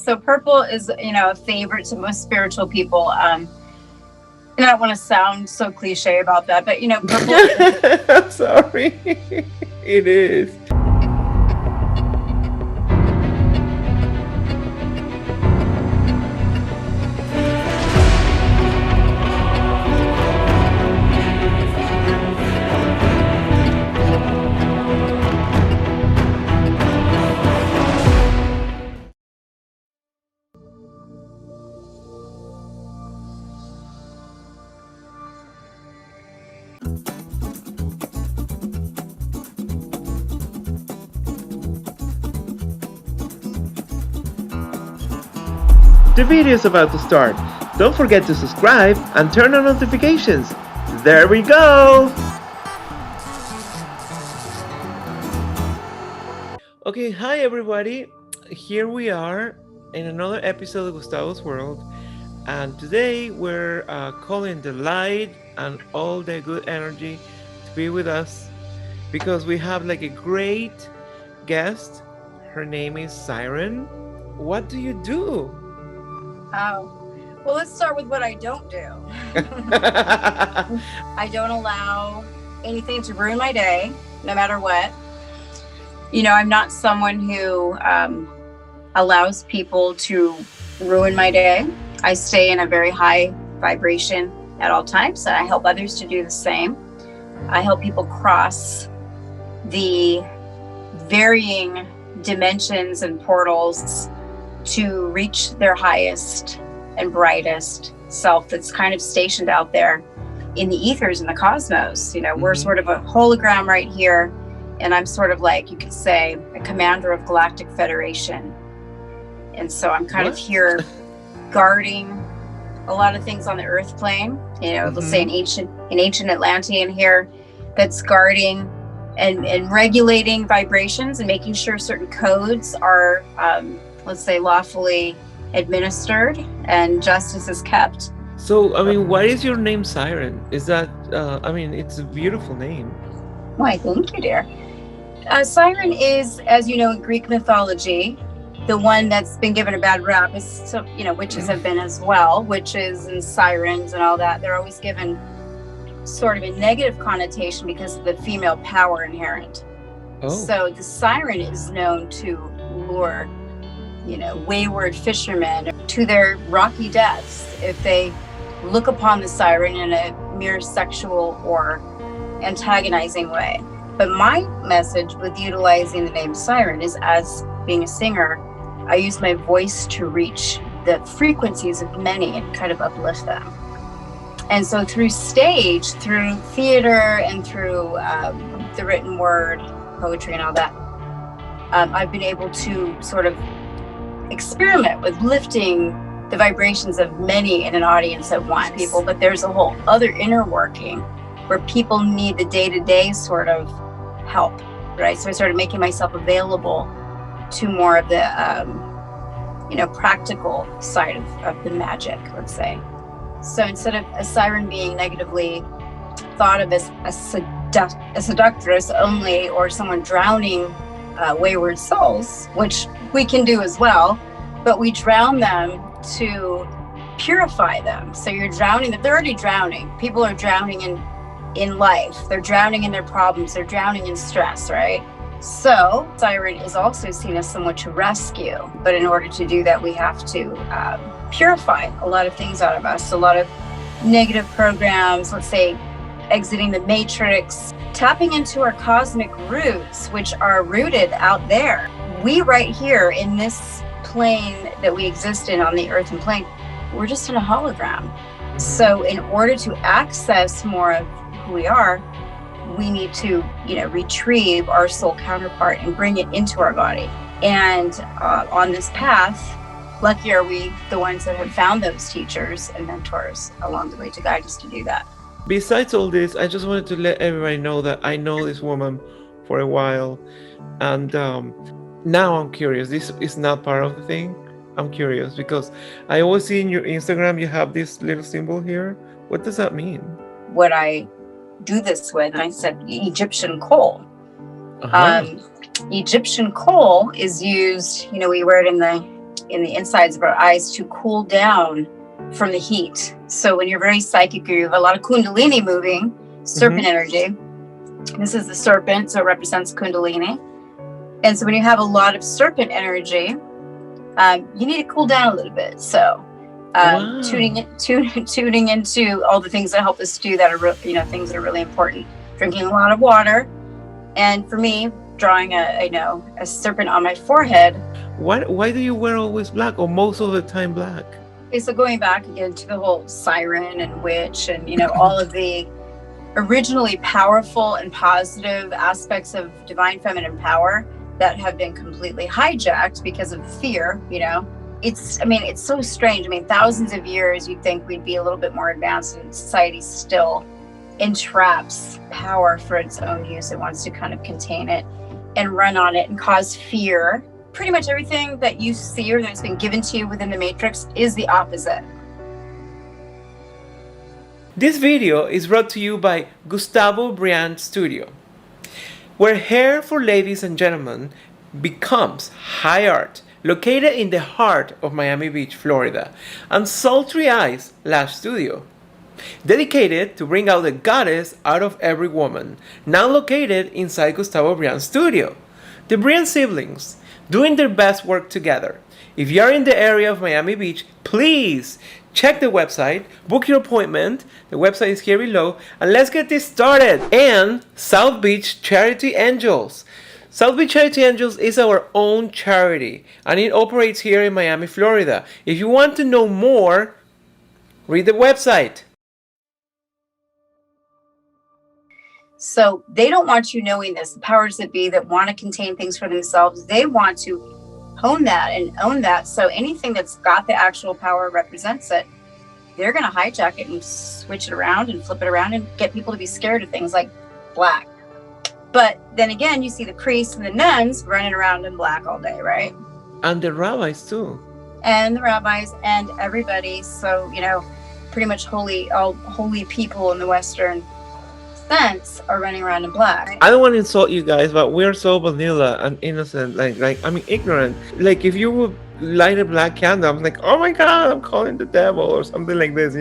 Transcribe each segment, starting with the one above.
So purple is, a favorite to most spiritual people. And I don't want to sound so cliche about that, but purple. I'm sorry. It is. The video is about to start. Don't forget to subscribe and turn on notifications. There we go! Okay, hi everybody. Here we are in another episode of Gustavo's World. And today we're calling the light and all the good energy to be with us because we have like a great guest. Her name is Siren. What do you do? Oh, well, let's start with what I don't do. I don't allow anything to ruin my day, no matter what. I'm not someone who allows people to ruin my day. I stay in a very high vibration at all times, and I help others to do the same. I help people cross the varying dimensions and portals to reach their highest and brightest self that's kind of stationed out there in the ethers in the cosmos. We're sort of a hologram right here, and I'm sort of like, you could say, a commander of Galactic Federation. And so I'm kind of here guarding a lot of things on the earth plane, let's say in ancient Atlantean here, that's guarding and regulating vibrations and making sure certain codes are let's say lawfully administered and justice is kept. So, why is your name Siren? Is that, it's a beautiful name. Why, thank you, dear. Siren is, as you know, in Greek mythology, the one that's been given a bad rap. Witches have been as well. Witches and sirens and all that, they're always given sort of a negative connotation because of the female power inherent. Oh. So the siren is known to lure wayward fishermen to their rocky deaths if they look upon the siren in a mere sexual or antagonizing way. But my message with utilizing the name Siren is, as being a singer, I use my voice to reach the frequencies of many and kind of uplift them. And so through stage, through theater, and through the written word, poetry and all that, I've been able to sort of experiment with lifting the vibrations of many in an audience at once. But there's a whole other inner working where people need the day-to-day sort of help, right? So I started making myself available to more of the practical side of the magic, let's say. So instead of a siren being negatively thought of as a seductress only, or someone drowning wayward souls, which we can do as well, but we drown them to purify them. So you're drowning them. They're already drowning. People are drowning in life. They're drowning in their problems. They're drowning in stress, right? So Siren is also seen as someone to rescue. But in order to do that, we have to purify a lot of things out of us. A lot of negative programs, let's say exiting the matrix, tapping into our cosmic roots, which are rooted out there. We right here in this plane that we exist in, on the earthen plane, we're just in a hologram. So in order to access more of who we are, we need to, retrieve our soul counterpart and bring it into our body. And on this path, lucky are we, the ones that have found those teachers and mentors along the way to guide us to do that. Besides all this, I just wanted to let everybody know that I know this woman for a while, and now I'm curious. This is not part of the thing. I'm curious because I always see in your Instagram you have this little symbol here. What does that mean? What I do this with, and I said Egyptian coal. Egyptian coal is used, we wear it in the in the insides of our eyes to cool down from the heat. So when you're very psychic, you have a lot of kundalini moving, serpent energy. This is the serpent, so it represents kundalini. And so when you have a lot of serpent energy, you need to cool down a little bit. So tuning into all the things that help us do that are things that are really important. Drinking a lot of water, and for me, drawing a serpent on my forehead. Why do you wear always black, or most of the time black? Okay, so going back again to the whole siren and witch and all of the originally powerful and positive aspects of divine feminine power that have been completely hijacked because of fear. It's so strange. Thousands of years you'd think we'd be a little bit more advanced, and society still entraps power for its own use. It wants to kind of contain it and run on it and cause fear. Pretty much everything that you see or that's been given to you within the matrix is the opposite. This video is brought to you by Gustavo Briand Studio, where hair for ladies and gentlemen becomes high art, located in the heart of Miami Beach, Florida, and Sultry Eyes Lash Studio, dedicated to bring out the goddess out of every woman, now located inside Gustavo Briand Studio. The Briand siblings, doing their best work together. If you are in the area of Miami Beach, please check the website, book your appointment. The website is here below, and let's get this started. And South Beach Charity Angels. South Beach Charity Angels is our own charity, and it operates here in Miami, Florida. If you want to know more, read the website. So they don't want you knowing this. The powers that be that want to contain things for themselves, they want to hone that and own that. So anything that's got the actual power represents it. They're going to hijack it and switch it around and flip it around and get people to be scared of things like black. But then again, you see the priests and the nuns running around in black all day, right? And the rabbis too. And the rabbis and everybody. So, pretty much all holy people in the Western sense are running around in black. I don't want to insult you guys, but we're so vanilla and innocent, ignorant. Like if you would light a black candle, I'm like, oh my god, I'm calling the devil or something like this.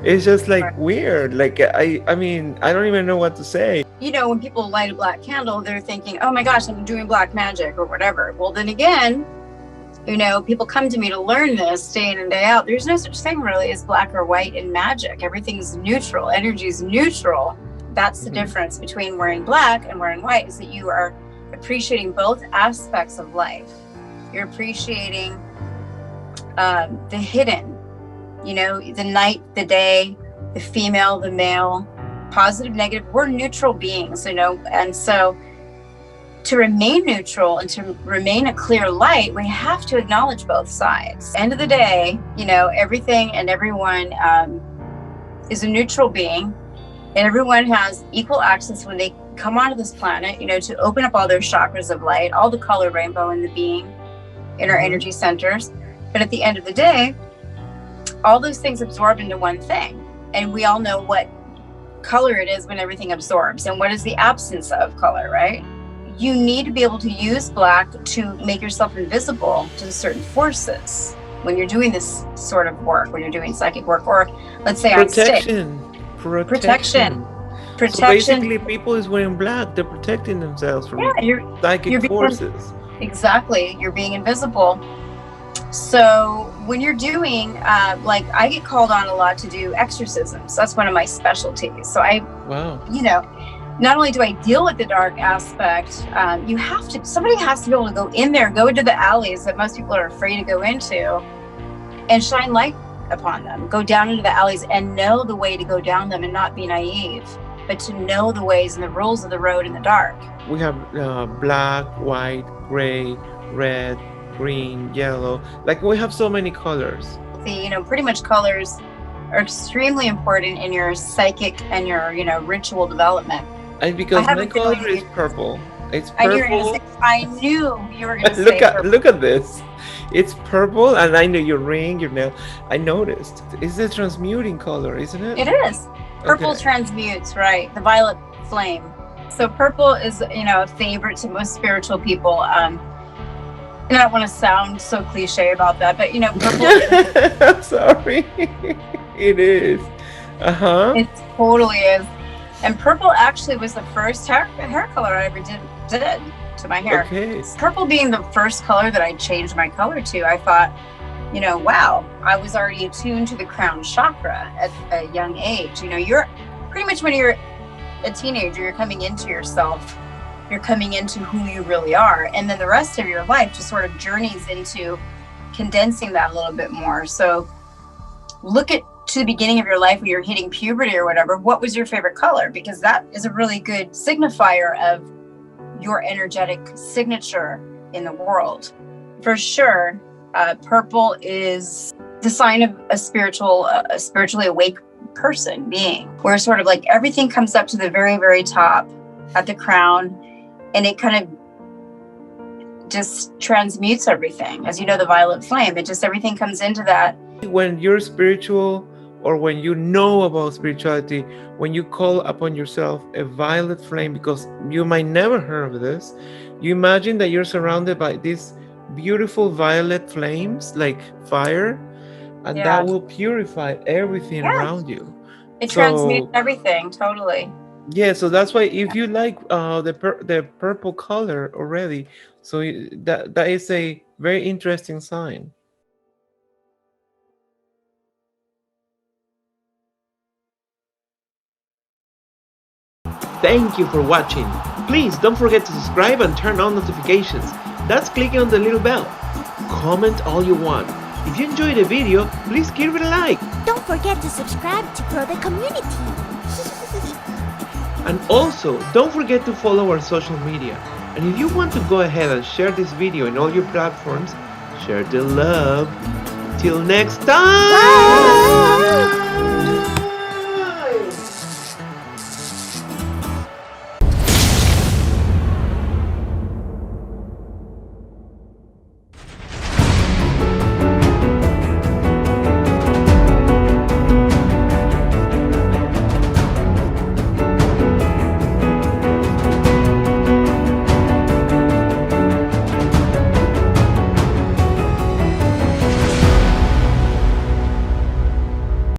It's just like weird. Like I don't even know what to say. When people light a black candle, they're thinking, oh my gosh, I'm doing black magic or whatever. Well, then again, people come to me to learn this day in and day out. There's no such thing really as black or white in magic. Everything's neutral. Energy is neutral. That's the difference between wearing black and wearing white, is that you are appreciating both aspects of life. You're appreciating the hidden, the night, the day, the female, the male, positive, negative. We're neutral beings, and so to remain neutral and to remain a clear light, we have to acknowledge both sides. End of the day, everything and everyone is a neutral being. And everyone has equal access when they come onto this planet, to open up all their chakras of light, all the color rainbow in the being, in our energy centers. But at the end of the day, all those things absorb into one thing. And we all know what color it is when everything absorbs and what is the absence of color, right? You need to be able to use black to make yourself invisible to certain forces when you're doing this sort of work, when you're doing psychic work, or let's say protection. Protection. So basically, people is wearing black. They're protecting themselves from psychic forces. Exactly. You're being invisible. So when you're doing, I get called on a lot to do exorcisms. That's one of my specialties. So not only do I deal with the dark aspect, somebody has to be able to go in there, go into the alleys that most people are afraid to go into, and shine light upon them, go down into the alleys and know the way to go down them and not be naive, but to know the ways and the rules of the road in the dark. We have black, white, gray, red, green, yellow. Like we have so many colors. Pretty much colors are extremely important in your psychic and your, ritual development. And because my color is purple. It's purple. I knew you were going to say purple. Look at this. It's purple, and I know your ring, your nail. I noticed. It's a transmuting color, isn't it? It is. Purple transmutes, right? The violet flame. So purple is, a favorite to most spiritual people. And I don't want to sound so cliche about that, but purple. I'm sorry. It is. It totally is. And purple actually was the first hair color I ever did to my hair. Okay. Purple being the first color that I changed my color to, I thought, wow, I was already attuned to the crown chakra at a young age. You're pretty much, when you're a teenager, you're coming into yourself, you're coming into who you really are. And then the rest of your life just sort of journeys into condensing that a little bit more. So look at to the beginning of your life when you're hitting puberty or whatever, what was your favorite color? Because that is a really good signifier of your energetic signature in the world. For sure, purple is the sign of a spiritually awake being, where sort of like everything comes up to the very, very top at the crown, and it kind of just transmutes everything. As you know, the violet flame, everything comes into that. When you're spiritual, or when you know about spirituality, when you call upon yourself a violet flame, because you might never heard of this, you imagine that you're surrounded by these beautiful violet flames, like fire, and that will purify everything around you. It transmutes everything, totally. Yeah, so that's why if you like the purple color already, so that is a very interesting sign. Thank you for watching. Please don't forget to subscribe and turn on notifications. That's clicking on the little bell. Comment all you want. If you enjoyed the video, please give it a like. Don't forget to subscribe to grow the community. And also, don't forget to follow our social media. And if you want to go ahead and share this video in all your platforms, share the love. Till next time! Bye.